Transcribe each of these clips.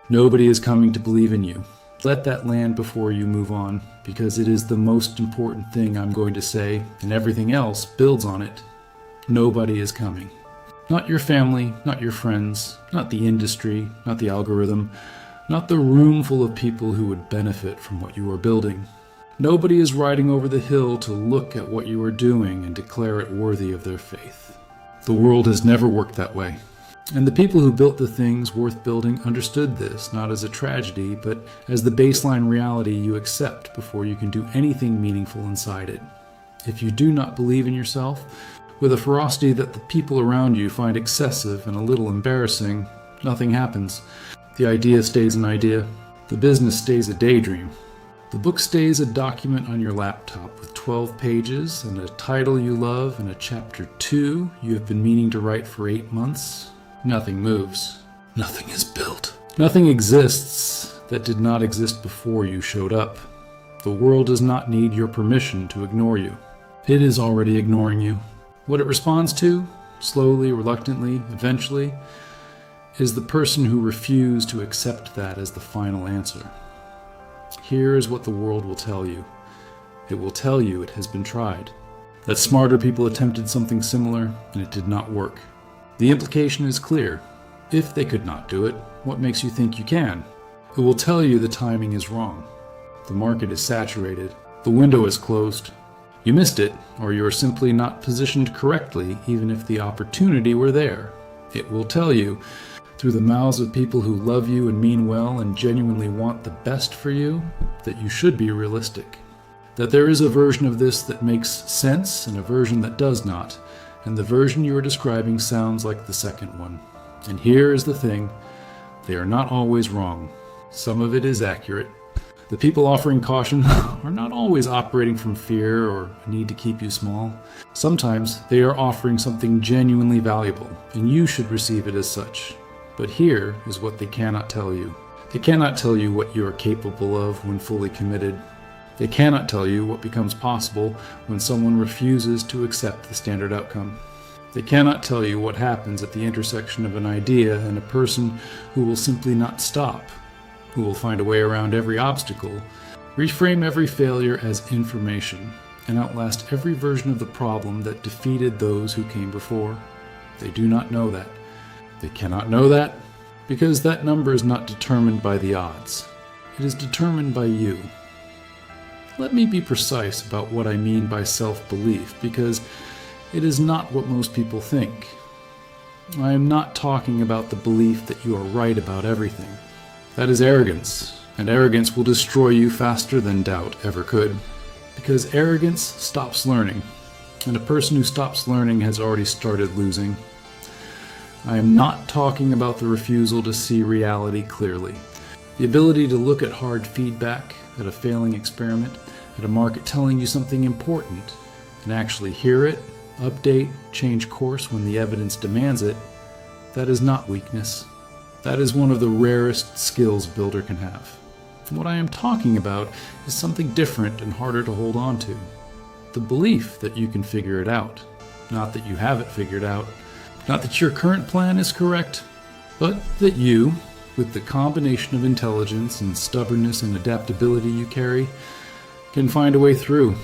Nobody is coming to believe in you. Let that land before you move on, because it is the most important thing I'm going to say, and everything else builds on it. Nobody is coming. Not your family, not your friends, not the industry, not the algorithm, not the room full of people who would benefit from what you are building. Nobody is riding over the hill to look at what you are doing and declare it worthy of their faith. The world has never worked that way. And the people who built the things worth building understood this, not as a tragedy, but as the baseline reality you accept before you can do anything meaningful inside it. If you do not believe in yourself, with a ferocity that the people around you find excessive and a little embarrassing, nothing happens. The idea stays an idea. The business stays a daydream. The book stays a document on your laptop with 12 pages and a title you love and a chapter 2 you have been meaning to write for 8 months. Nothing moves. Nothing is built. Nothing exists that did not exist before you showed up. The world does not need your permission to ignore you. It is already ignoring you. What it responds to, slowly, reluctantly, eventually, is the person who refused to accept that as the final answer. Here is what the world will tell you. It will tell you it has been tried, that smarter people attempted something similar and it did not work. The implication is clear. If they could not do it, what makes you think you can? It will tell you the timing is wrong. The market is saturated. The window is closed. You missed it, or you are simply not positioned correctly, even if the opportunity were there. It will tell you, through the mouths of people who love you and mean well and genuinely want the best for you, that you should be realistic. That there is a version of this that makes sense and a version that does not, and the version you are describing sounds like the second one. And here is the thing, they are not always wrong. Some of it is accurate. The people offering caution are not always operating from fear or a need to keep you small. Sometimes they are offering something genuinely valuable, and you should receive it as such. But here is what they cannot tell you. They cannot tell you what you are capable of when fully committed. They cannot tell you what becomes possible when someone refuses to accept the standard outcome. They cannot tell you what happens at the intersection of an idea and a person who will simply not stop, who will find a way around every obstacle, reframe every failure as information, and outlast every version of the problem that defeated those who came before. They do not know that. They cannot know that because that number is not determined by the odds. It is determined by you. Let me be precise about what I mean by self-belief, because it is not what most people think. I am not talking about the belief that you are right about everything. That is arrogance, and arrogance will destroy you faster than doubt ever could. Because arrogance stops learning, and a person who stops learning has already started losing. I am not talking about the refusal to see reality clearly. The ability to look at hard feedback, at a failing experiment, at a market telling you something important, and actually hear it, update, change course when the evidence demands it, that is not weakness. That is one of the rarest skills a builder can have. And what I am talking about is something different and harder to hold on to. The belief that you can figure it out, not that you have it figured out, not that your current plan is correct, but that you, with the combination of intelligence and stubbornness and adaptability you carry, can find a way through.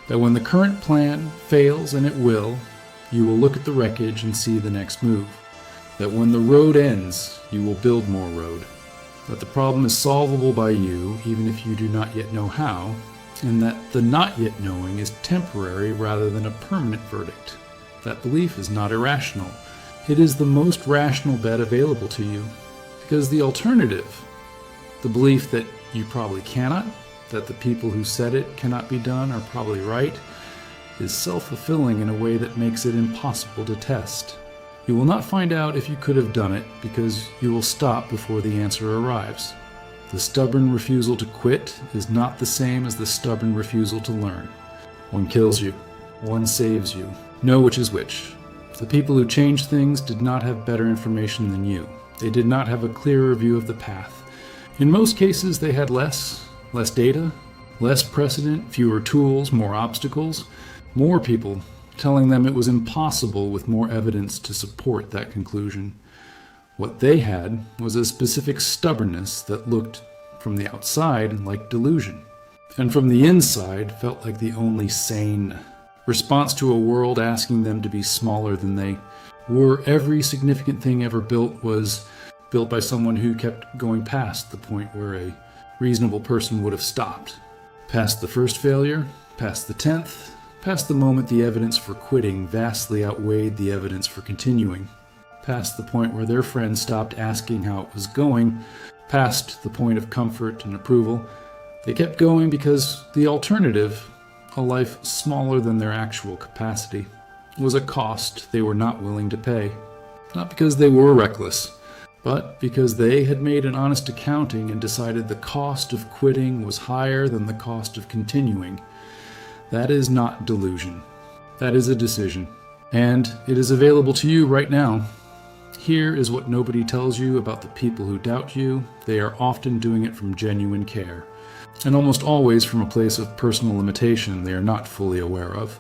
That when the current plan fails, and it will, you will look at the wreckage and see the next move. That when the road ends, you will build more road. That the problem is solvable by you, even if you do not yet know how, and that the not yet knowing is temporary rather than a permanent verdict. That belief is not irrational. It is the most rational bet available to you. Because the alternative, the belief that you probably cannot, that the people who said it cannot be done are probably right, is self-fulfilling in a way that makes it impossible to test. You will not find out if you could have done it because you will stop before the answer arrives. The stubborn refusal to quit is not the same as the stubborn refusal to learn. One kills you. One saves you. Know which is which. The people who changed things did not have better information than you. They did not have a clearer view of the path. In most cases, they had less data, less precedent, fewer tools, more obstacles, more people telling them it was impossible with more evidence to support that conclusion. What they had was a specific stubbornness that looked, from the outside, like delusion, and from the inside felt like the only sane response to a world asking them to be smaller than they were. Every significant thing ever built was built by someone who kept going past the point where a reasonable person would have stopped. Past the first failure, past the 10th, past the moment the evidence for quitting vastly outweighed the evidence for continuing, past the point where their friends stopped asking how it was going, past the point of comfort and approval. They kept going because the alternative, a life smaller than their actual capacity, was a cost they were not willing to pay. Not because they were reckless, but because they had made an honest accounting and decided the cost of quitting was higher than the cost of continuing. That is not delusion. That is a decision. And it is available to you right now. Here is what nobody tells you about the people who doubt you. They are often doing it from genuine care, and almost always from a place of personal limitation they are not fully aware of.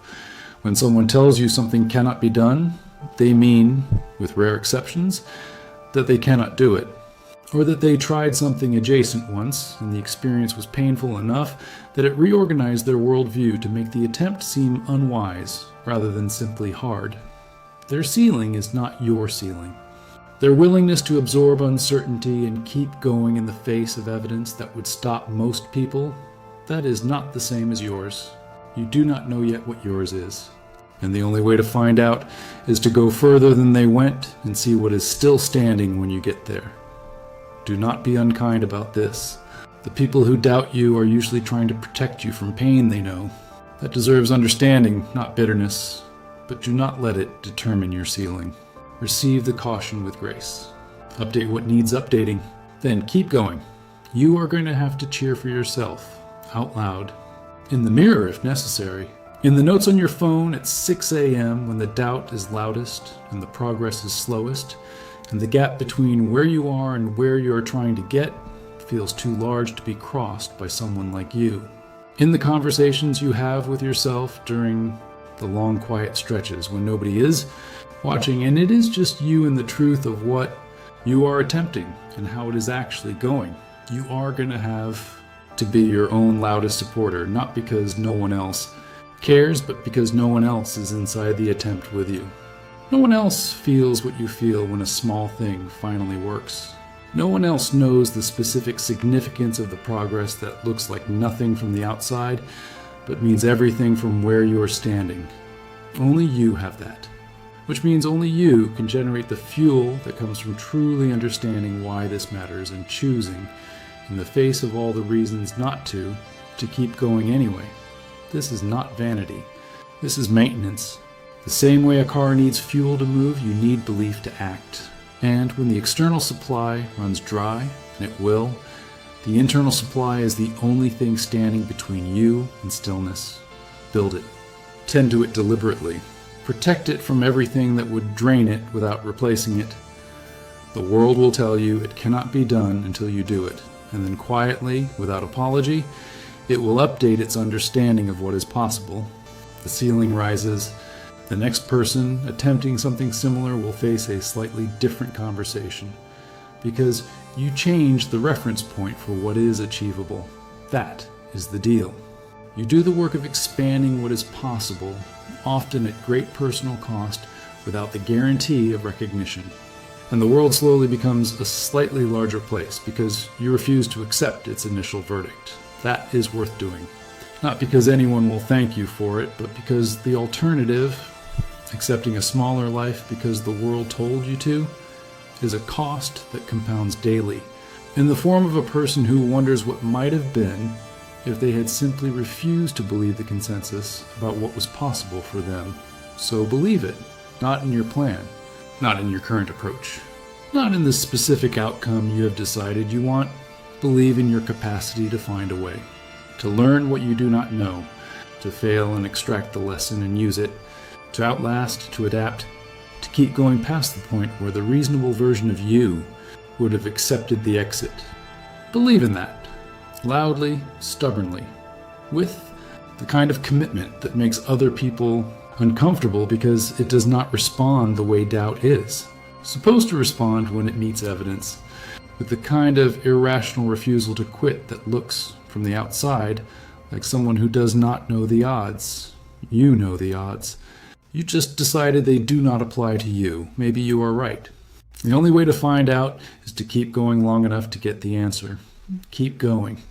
When someone tells you something cannot be done, they mean, with rare exceptions, that they cannot do it, or that they tried something adjacent once and the experience was painful enough that it reorganized their worldview to make the attempt seem unwise rather than simply hard. Their ceiling is not your ceiling. Their willingness to absorb uncertainty and keep going in the face of evidence that would stop most people, that is not the same as yours. You do not know yet what yours is. And the only way to find out is to go further than they went and see what is still standing when you get there. Do not be unkind about this. The people who doubt you are usually trying to protect you from pain they know. That deserves understanding, not bitterness. But do not let it determine your ceiling. Receive the caution with grace. Update what needs updating. Then keep going. You are going to have to cheer for yourself, out loud, in the mirror if necessary, in the notes on your phone at 6 a.m. when the doubt is loudest and the progress is slowest, and the gap between where you are and where you are trying to get feels too large to be crossed by someone like you. In the conversations you have with yourself during the long quiet stretches when nobody is watching and it is just you and the truth of what you are attempting and how it is actually going, you are going to have to be your own loudest supporter, not because no one else cares, but because no one else is inside the attempt with you. No one else feels what you feel when a small thing finally works. No one else knows the specific significance of the progress that looks like nothing from the outside, but means everything from where you are standing. Only you have that, which means only you can generate the fuel that comes from truly understanding why this matters and choosing, in the face of all the reasons not to keep going anyway. This is not vanity. This is maintenance. The same way a car needs fuel to move, you need belief to act. And when the external supply runs dry, and it will, the internal supply is the only thing standing between you and stillness. Build it. Tend to it deliberately. Protect it from everything that would drain it without replacing it. The world will tell you it cannot be done until you do it, and then quietly, without apology, it will update its understanding of what is possible. The ceiling rises. The next person attempting something similar will face a slightly different conversation, because you change the reference point for what is achievable. That is the deal. You do the work of expanding what is possible, often at great personal cost, without the guarantee of recognition. And the world slowly becomes a slightly larger place because you refuse to accept its initial verdict. That is worth doing. Not because anyone will thank you for it, but because the alternative, accepting a smaller life because the world told you to, is a cost that compounds daily, in the form of a person who wonders what might have been if they had simply refused to believe the consensus about what was possible for them. So believe it, not in your plan, not in your current approach, not in the specific outcome you have decided you want. Believe in your capacity to find a way, to learn what you do not know, to fail and extract the lesson and use it, to outlast, to adapt, to keep going past the point where the reasonable version of you would have accepted the exit. Believe in that, loudly, stubbornly, with the kind of commitment that makes other people uncomfortable because it does not respond the way doubt is. supposed to respond when it meets evidence with the kind of irrational refusal to quit that looks, from the outside, like someone who does not know the odds. You know the odds. You just decided they do not apply to you. Maybe you are right. The only way to find out is to keep going long enough to get the answer. Keep going.